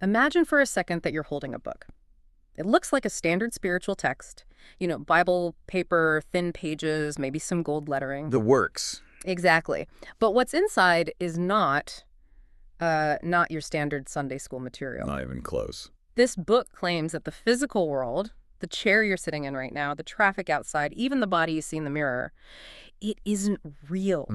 Imagine for a second that you're holding a book. It looks like a standard spiritual text, Bible paper, thin pages, maybe some gold lettering. The works. Exactly. But what's inside is not your standard Sunday school material. Not even close. This book claims that the physical world, the chair you're sitting in right now, the traffic outside, even the body you see in the mirror, it isn't real.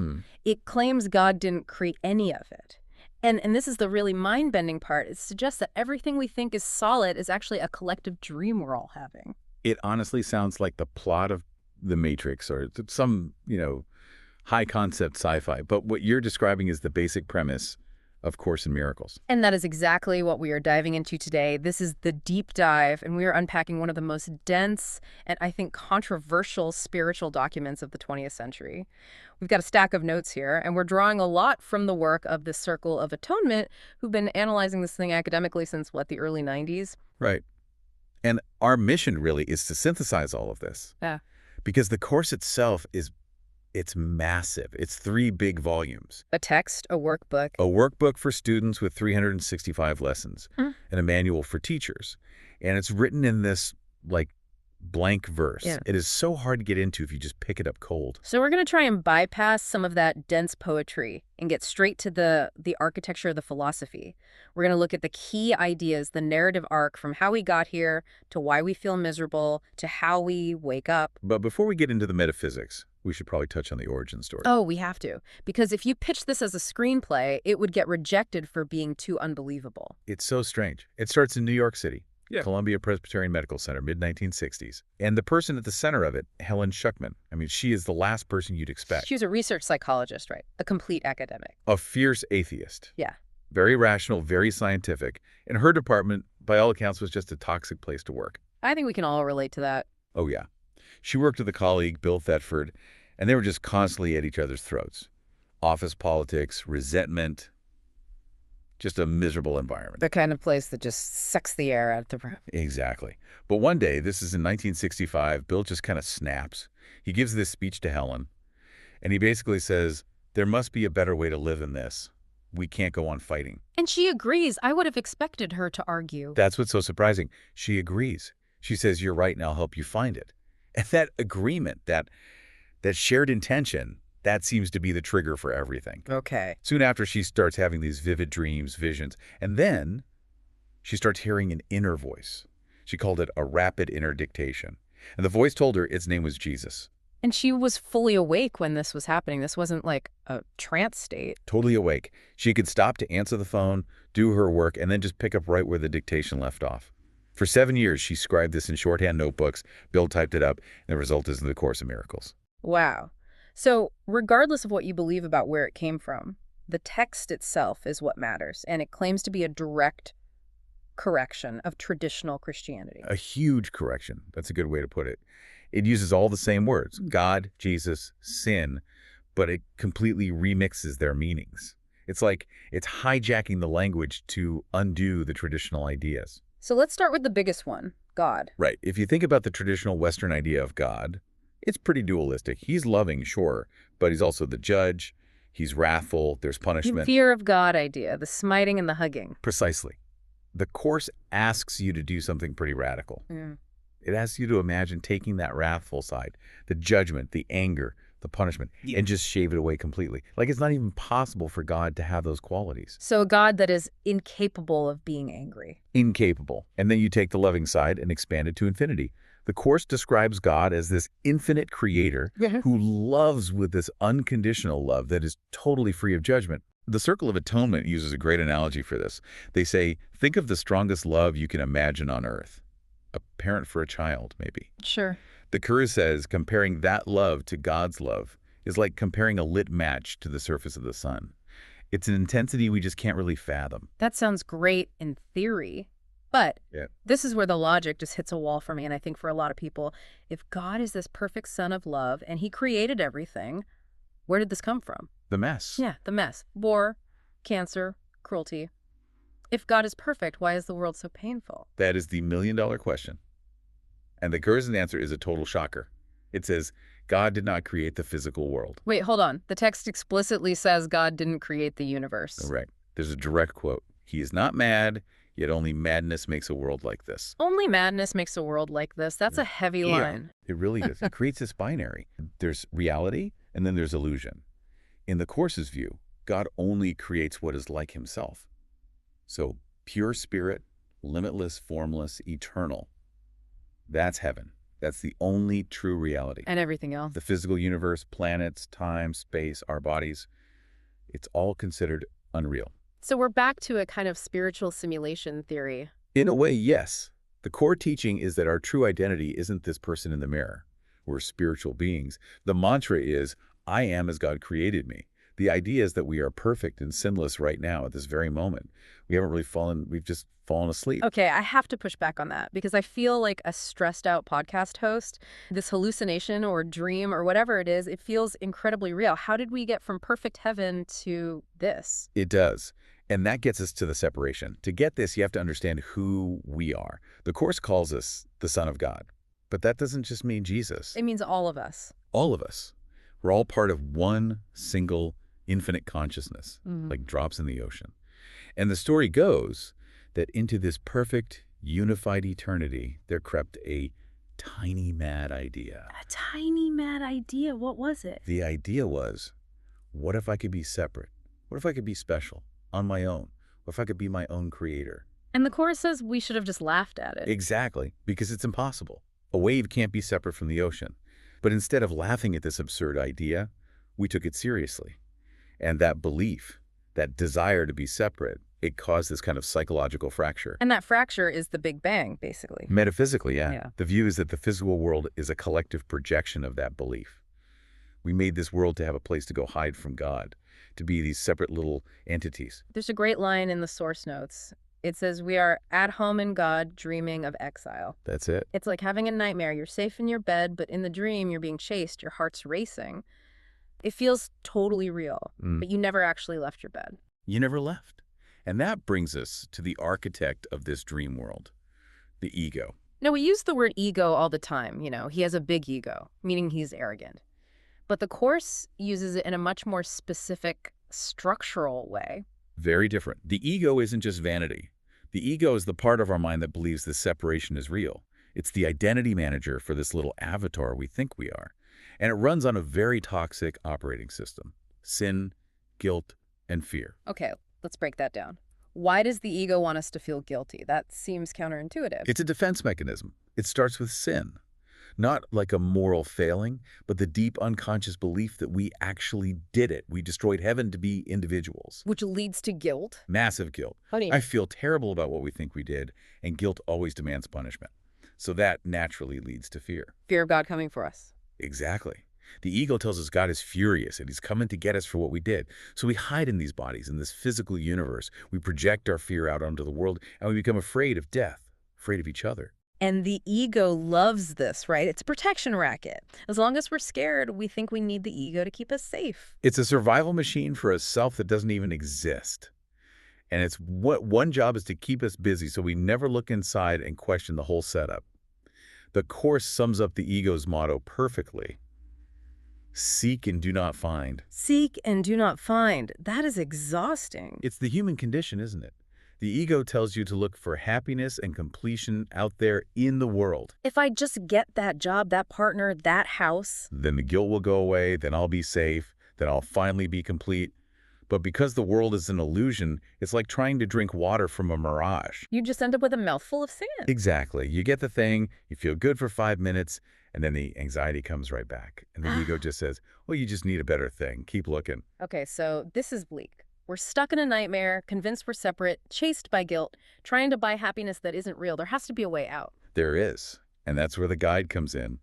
It claims God didn't create any of it. And this is the really mind-bending part. It suggests that everything we think is solid is actually a collective dream we're all having. It honestly sounds like the plot of The Matrix or some, high-concept sci-fi. But what you're describing is the basic premise of Course in Miracles. And that is exactly what we are diving into today. This is the deep dive, and we are unpacking one of the most dense and, I think, controversial spiritual documents of the 20th century. We've got a stack of notes here, and we're drawing a lot from the work of the Circle of Atonement, who've been analyzing this thing academically since, the early 90s? Right. And our mission really is to synthesize all of this. Yeah. Because the Course itself it's massive. It's 3 big volumes. A text, a workbook. A workbook for students with 365 lessons, and a manual for teachers. And it's written in this, blank verse. Yeah. It is so hard to get into if you just pick it up cold. So we're going to try and bypass some of that dense poetry and get straight to the architecture of the philosophy. We're going to look at the key ideas, the narrative arc from how we got here to why we feel miserable to how we wake up. But before we get into the metaphysics, we should probably touch on the origin story. Oh, we have to. Because if you pitch this as a screenplay, it would get rejected for being too unbelievable. It's so strange. It starts in New York City. Yeah. Columbia Presbyterian Medical Center, mid-1960s. And the person at the center of it, Helen Schucman, she is the last person you'd expect. She was a research psychologist, right? A complete academic. A fierce atheist. Yeah. Very rational, very scientific. And her department, by all accounts, was just a toxic place to work. I think we can all relate to that. Oh, yeah. She worked with a colleague, Bill Thetford, and they were just constantly at each other's throats. Office politics, resentment, just a miserable environment. The kind of place that just sucks the air out of the room. Exactly. But one day, this is in 1965, Bill just kind of snaps. He gives this speech to Helen, and he basically says, there must be a better way to live than this. We can't go on fighting. And she agrees. I would have expected her to argue. That's what's so surprising. She agrees. She says, you're right, and I'll help you find it. And that agreement, that shared intention, that seems to be the trigger for everything. Okay. Soon after, she starts having these vivid dreams, visions, and then she starts hearing an inner voice. She called it a rapid inner dictation. And the voice told her its name was Jesus. And she was fully awake when this was happening. This wasn't like a trance state. Totally awake. She could stop to answer the phone, do her work, and then just pick up right where the dictation left off. For 7 years, she scribed this in shorthand notebooks. Bill typed it up, and the result is in the Course in Miracles. Wow. So regardless of what you believe about where it came from, the text itself is what matters, and it claims to be a direct correction of traditional Christianity. A huge correction. That's a good way to put it. It uses all the same words, God, Jesus, sin, but it completely remixes their meanings. It's like it's hijacking the language to undo the traditional ideas. So let's start with the biggest one, God. Right. If you think about the traditional Western idea of God, it's pretty dualistic. He's loving, sure, but he's also the judge. He's wrathful. There's punishment. The fear of God idea, the smiting and the hugging. Precisely. The Course asks you to do something pretty radical. It asks you to imagine taking that wrathful side, the judgment, the anger, the punishment, and just shave it away completely. Like it's not even possible for God to have those qualities. So a God that is incapable of being angry. Incapable. And then you take the loving side and expand it to infinity. The Course describes God as this infinite creator who loves with this unconditional love that is totally free of judgment. The Circle of Atonement uses a great analogy for this. They say, think of the strongest love you can imagine on earth. A parent for a child, maybe. Sure. The Curse says comparing that love to God's love is like comparing a lit match to the surface of the sun. It's an intensity we just can't really fathom. That sounds great in theory. But this is where the logic just hits a wall for me, and I think for a lot of people. If God is this perfect son of love and he created everything, where did this come from? The mess. Yeah, the mess. War, cancer, cruelty. If God is perfect, why is the world so painful? That is the million-dollar question. And the Curse's answer is a total shocker. It says, God did not create the physical world. Wait, hold on. The text explicitly says God didn't create the universe. Correct. There's a direct quote. He is not mad. Yet only madness makes a world like this. Only madness makes a world like this. That's a heavy line. It really does. It creates this binary. There's reality, and then there's illusion. In the Course's view, God only creates what is like himself. So pure spirit, limitless, formless, eternal. That's heaven. That's the only true reality. And everything else. The physical universe, planets, time, space, our bodies, it's all considered unreal. So we're back to a kind of spiritual simulation theory. In a way, yes. The core teaching is that our true identity isn't this person in the mirror. We're spiritual beings. The mantra is, I am as God created me. The idea is that we are perfect and sinless right now at this very moment. We haven't really we've just fallen asleep. Okay, I have to push back on that because I feel like a stressed out podcast host. This hallucination or dream or whatever it is, it feels incredibly real. How did we get from perfect heaven to this? It does. And that gets us to the separation. To get this, you have to understand who we are. The Course calls us the Son of God. But that doesn't just mean Jesus. It means all of us. All of us. We're all part of one single infinite consciousness, like drops in the ocean. And the story goes that into this perfect, unified eternity, there crept a tiny mad idea. A tiny mad idea? What was it? The idea was, what if I could be separate? What if I could be special, on my own? What if I could be my own creator? And the Course says we should have just laughed at it. Exactly, because it's impossible. A wave can't be separate from the ocean. But instead of laughing at this absurd idea, we took it seriously. And that belief, that desire to be separate, it caused this kind of psychological fracture. And that fracture is the Big Bang, basically. Metaphysically, yeah. The view is that the physical world is a collective projection of that belief. We made this world to have a place to go hide from God, to be these separate little entities. There's a great line in the source notes. It says, we are at home in God, dreaming of exile. That's it. It's like having a nightmare. You're safe in your bed, but in the dream, you're being chased. Your heart's racing. It feels totally real, but you never actually left your bed. You never left. And that brings us to the architect of this dream world, the ego. Now, we use the word ego all the time. You know, he has a big ego, meaning he's arrogant. But the Course uses it in a much more specific, structural way. Very different. The ego isn't just vanity. The ego is the part of our mind that believes this separation is real. It's the identity manager for this little avatar we think we are. And it runs on a very toxic operating system: sin, guilt, and fear. Okay, let's break that down. Why does the ego want us to feel guilty? That seems counterintuitive. It's a defense mechanism. It starts with sin. Not like a moral failing, but the deep unconscious belief that we actually did it. We destroyed heaven to be individuals. Which leads to guilt. Massive guilt. Honey. I feel terrible about what we think we did, and guilt always demands punishment. So that naturally leads to fear. Fear of God coming for us. Exactly. The ego tells us God is furious and he's coming to get us for what we did. So we hide in these bodies, in this physical universe. We project our fear out onto the world, and we become afraid of death, afraid of each other. And the ego loves this, right? It's a protection racket. As long as we're scared, we think we need the ego to keep us safe. It's a survival machine for a self that doesn't even exist. And its one job is to keep us busy so we never look inside and question the whole setup. The Course sums up the ego's motto perfectly. Seek and do not find. Seek and do not find. That is exhausting. It's the human condition, isn't it? The ego tells you to look for happiness and completion out there in the world. If I just get that job, that partner, that house, then the guilt will go away, then I'll be safe, then I'll finally be complete. But because the world is an illusion, it's like trying to drink water from a mirage. You just end up with a mouthful of sand. Exactly. You get the thing, you feel good for 5 minutes, and then the anxiety comes right back. And the ego just says, well, you just need a better thing. Keep looking. Okay, so this is bleak. We're stuck in a nightmare, convinced we're separate, chased by guilt, trying to buy happiness that isn't real. There has to be a way out. There is. And that's where the guide comes in,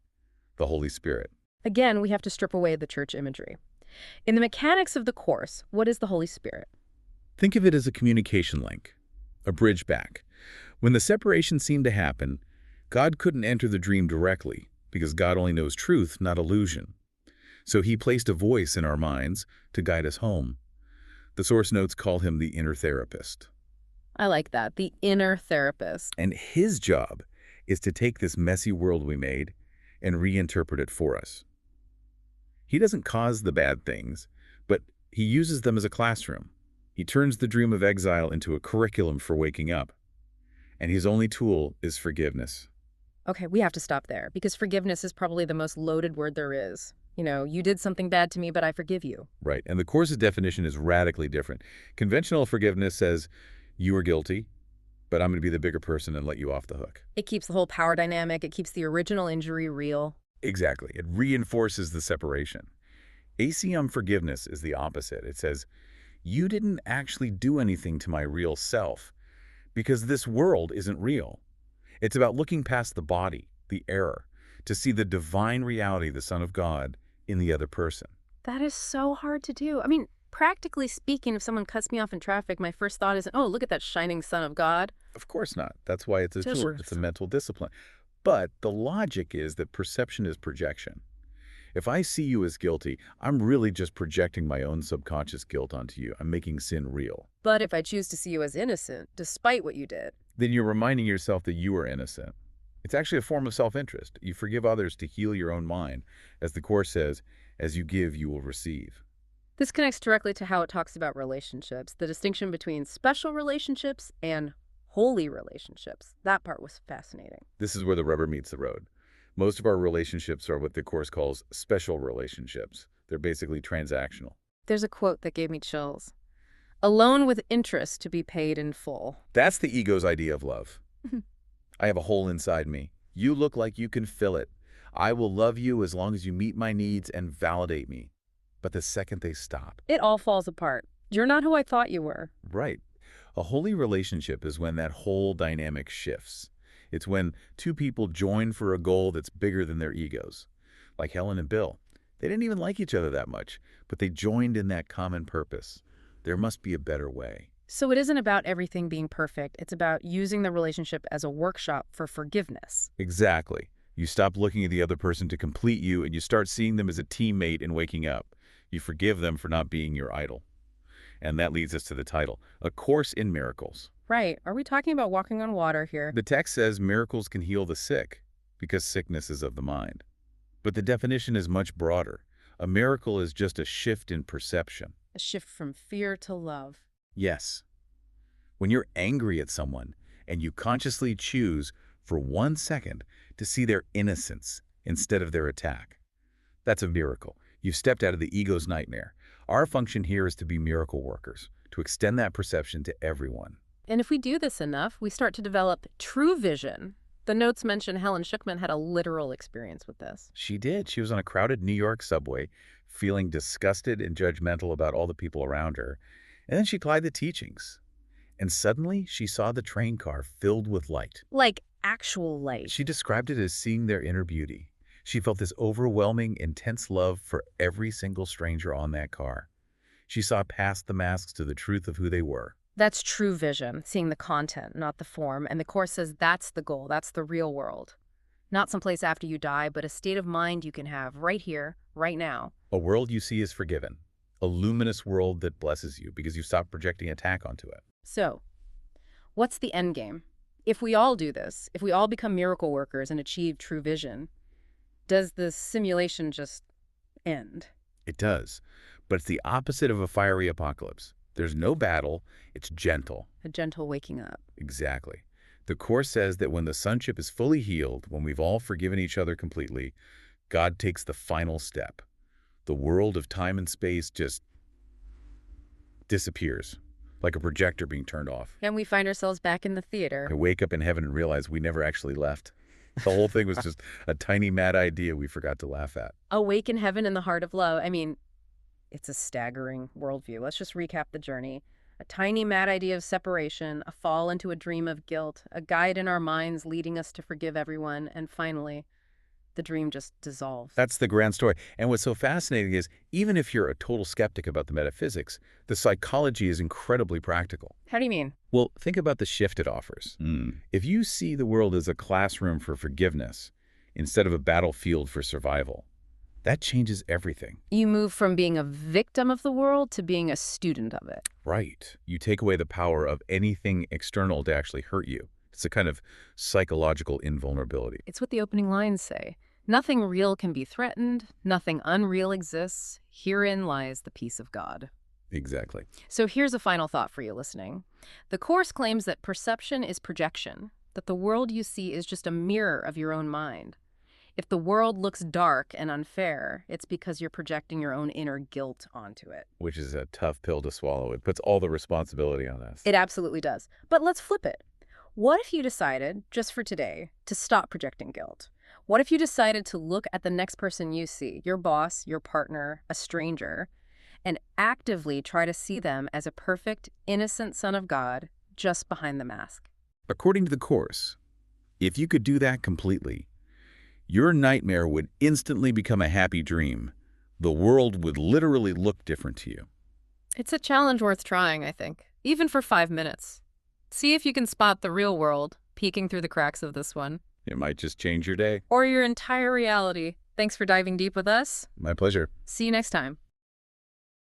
the Holy Spirit. Again, we have to strip away the church imagery. In the mechanics of the Course, what is the Holy Spirit? Think of it as a communication link, a bridge back. When the separation seemed to happen, God couldn't enter the dream directly because God only knows truth, not illusion. So he placed a voice in our minds to guide us home. The source notes call him the inner therapist. I like that, the inner therapist. And his job is to take this messy world we made and reinterpret it for us. He doesn't cause the bad things, but he uses them as a classroom. He turns the dream of exile into a curriculum for waking up. And his only tool is forgiveness. Okay, we have to stop there, because forgiveness is probably the most loaded word there is. You know, you did something bad to me, but I forgive you. Right. And the Course's definition is radically different. Conventional forgiveness says, you were guilty, but I'm going to be the bigger person and let you off the hook. It keeps the whole power dynamic. It keeps the original injury real. Exactly. It reinforces the separation. ACIM forgiveness is the opposite. It says, you didn't actually do anything to my real self because this world isn't real. It's about looking past the body, the error, to see the divine reality, the Son of God, in the other person. That is so hard to do. I mean, practically speaking, if someone cuts me off in traffic, my first thought isn't, oh, look at that shining Son of God. Of course not. That's why it's a tool. Sure. It's a mental discipline. But the logic is that perception is projection. If I see you as guilty, I'm really just projecting my own subconscious guilt onto you. I'm making sin real. But if I choose to see you as innocent, despite what you did, Then you're reminding yourself that you are innocent. It's actually a form of self-interest. You forgive others to heal your own mind. As the Course says, as you give, you will receive. this connects directly to how it talks about relationships, the distinction between special relationships and holy relationships. That part was fascinating. This is where the rubber meets the road. Most of our relationships are what the Course calls special relationships. They're basically transactional. There's a quote that gave me chills. A loan with interest to be paid in full. That's the ego's idea of love. I have a hole inside me. You look like you can fill it. I will love you as long as you meet my needs and validate me. But the second they stop. It all falls apart. You're not who I thought you were. Right. A holy relationship is when that whole dynamic shifts. It's when two people join for a goal that's bigger than their egos. Like Helen and Bill. They didn't even like each other that much, but they joined in that common purpose. There must be a better way. So it isn't about everything being perfect. It's about using the relationship as a workshop for forgiveness. Exactly. You stop looking at the other person to complete you, and you start seeing them as a teammate in waking up. You forgive them for not being your idol. And that leads us to the title, A Course in Miracles. Right. Are we talking about walking on water here? The text says miracles can heal the sick because sickness is of the mind. But the definition is much broader. A miracle is just a shift in perception. A shift from fear to love. Yes. When you're angry at someone and you consciously choose for 1 second to see their innocence instead of their attack, that's a miracle. You've stepped out of the ego's nightmare. Our function here is to be miracle workers, to extend that perception to everyone. And if we do this enough, we start to develop true vision. The notes mention Helen Schucman had a literal experience with this. She did. She was on a crowded New York subway, feeling disgusted and judgmental about all the people around her. And then she applied the teachings. And suddenly, she saw the train car filled with light. Like actual light. She described it as seeing their inner beauty. She felt this overwhelming, intense love for every single stranger on that car. She saw past the masks to the truth of who they were. That's true vision, seeing the content, not the form. And the Course says that's the goal. That's the real world. Not someplace after you die, but a state of mind you can have right here, right now. A world you see is forgiven. A luminous world that blesses you because you stop projecting attack onto it. So, what's the end game? If we all do this, if we all become miracle workers and achieve true vision, does the simulation just end? It does. But it's the opposite of a fiery apocalypse. There's no battle. It's gentle. A gentle waking up. Exactly. The Course says that when the sonship is fully healed, when we've all forgiven each other completely, God takes the final step. The world of time and space just disappears, like a projector being turned off. And we find ourselves back in the theater. I wake up in heaven and realize we never actually left. The whole thing was just a tiny mad idea we forgot to laugh at. Awake in heaven in the heart of love. I mean, it's a staggering worldview. Let's just recap the journey. A tiny mad idea of separation, a fall into a dream of guilt, a guide in our minds leading us to forgive everyone, and finally, the dream just dissolves. That's the grand story. And what's so fascinating is, even if you're a total skeptic about the metaphysics, the psychology is incredibly practical. How do you mean? Well, think about the shift it offers. If you see the world as a classroom for forgiveness instead of a battlefield for survival, that changes everything. You move from being a victim of the world to being a student of it. Right. You take away the power of anything external to actually hurt you. It's a kind of psychological invulnerability. It's what the opening lines say. Nothing real can be threatened. Nothing unreal exists. Herein lies the peace of God. Exactly. So here's a final thought for you listening. The Course claims that perception is projection, that the world you see is just a mirror of your own mind. If the world looks dark and unfair, it's because you're projecting your own inner guilt onto it. Which is a tough pill to swallow. It puts all the responsibility on us. It absolutely does. But let's flip it. What if you decided, just for today, to stop projecting guilt? What if you decided to look at the next person you see, your boss, your partner, a stranger, and actively try to see them as a perfect, innocent son of God just behind the mask? According to the Course, if you could do that completely, your nightmare would instantly become a happy dream. The world would literally look different to you. It's a challenge worth trying, I think, even for 5 minutes. See if you can spot the real world peeking through the cracks of this one. It might just change your day. Or your entire reality. Thanks for diving deep with us. My pleasure. See you next time.